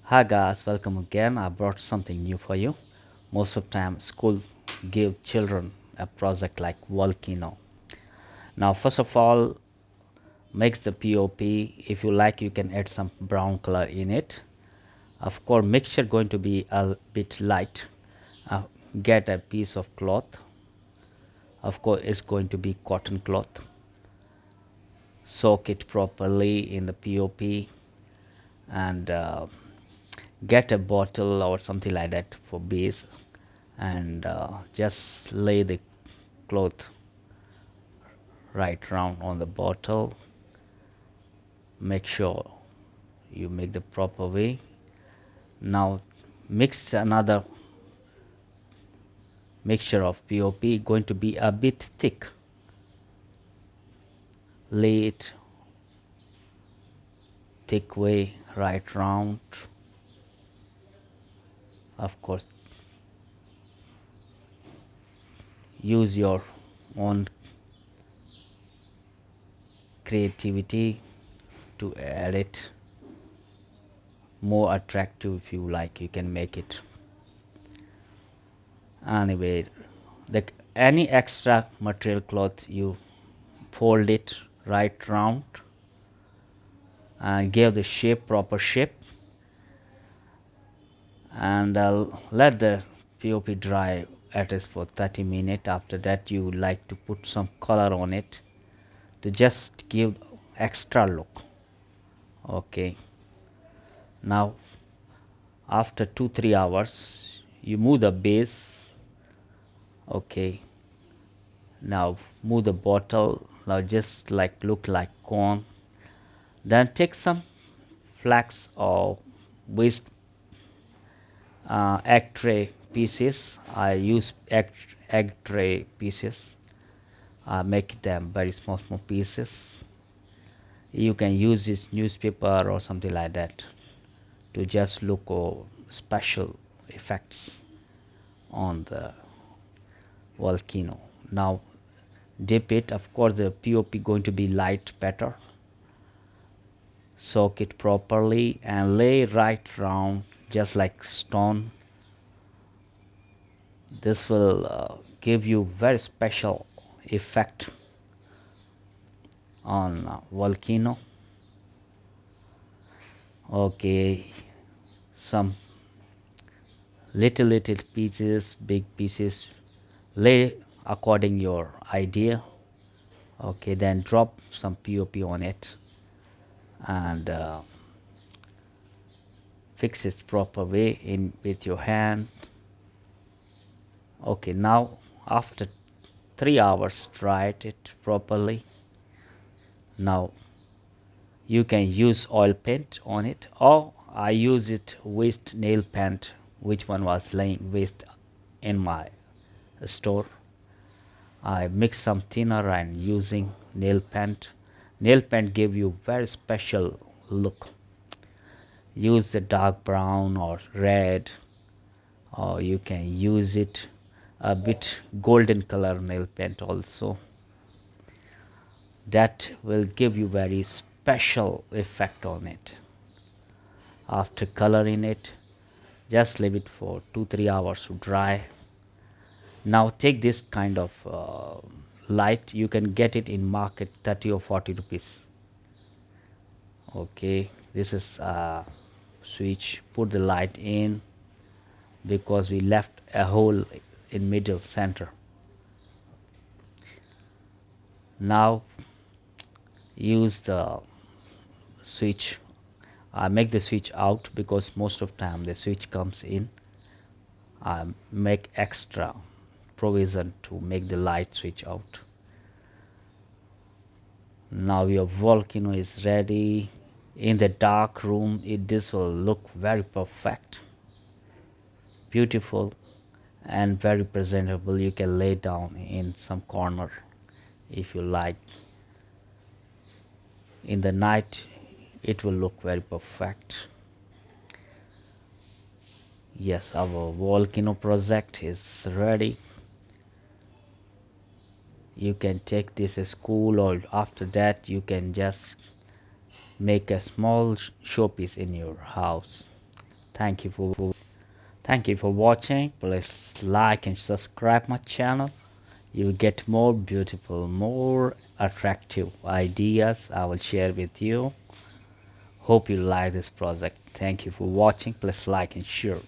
Hi guys, welcome again. I brought something new for you. Most of time school give children a project like Volcano. Now first of all, mix the POP. If you like you can add some brown color in it. Of course mixture going to be a bit light. Uh, get a piece of cloth. Of course it's going to be cotton cloth. Soak it properly in the POP and get a bottle or something like that for base and just lay the cloth right round on the bottle. Make sure you make the proper way. Now mix another mixture of pop going to be a bit thick. Lay it thick way right round. Of course use your own creativity to add it more attractive. If you like you can make it anyway. Like any extra material cloth you fold it right round and give the shape proper shape and let the pop dry at least for 30 minutes. After that you like to put some color on it to just give extra look. Okay, now after 2-3 hours you move the base. Okay, now move the bottle. Now just like look like cone. Then take some flax or waste egg tray pieces. I use egg tray pieces. Make them very small pieces. You can use this newspaper or something like that to just look special effects on the volcano. Now dip it. Of course the pop going to be light better. Soak it properly and lay right round just like stone. This will give you very special effect on volcano. Okay, some little pieces, big pieces, lay according your idea. Okay, then drop some pop on it and fix it proper way in with your hand. Okay, now after 3 hours dry it properly. Now you can use oil paint on it or I use it waste nail paint, which one was laying waste in my store. I mix some thinner and using nail paint. Nail paint give you very special look. Use the dark brown or red, or you can use it a bit golden color nail paint also. That will give you very special effect on it. After coloring it, just leave it for 2-3 hours to dry. Now take this kind of light. You can get it in market 30 or 40 rupees. Okay, this is a switch. Put the light in because we left a hole in middle center. Now use the switch. I make the switch out because most of time the switch comes in. I make extra provision to make the light switch out. Now your volcano is ready. In the dark room this will look very perfect, beautiful and very presentable. You can lay down in some corner if you like. In the night it will look very perfect. Yes, our volcano project is ready. You can take this to school or after that you can just make a small showpiece in your house. Thank you for thank you for watching. Please like and subscribe my channel. You'll get more beautiful, more attractive ideas I will share with you. Hope you like this project. Thank you for watching. Please like and share.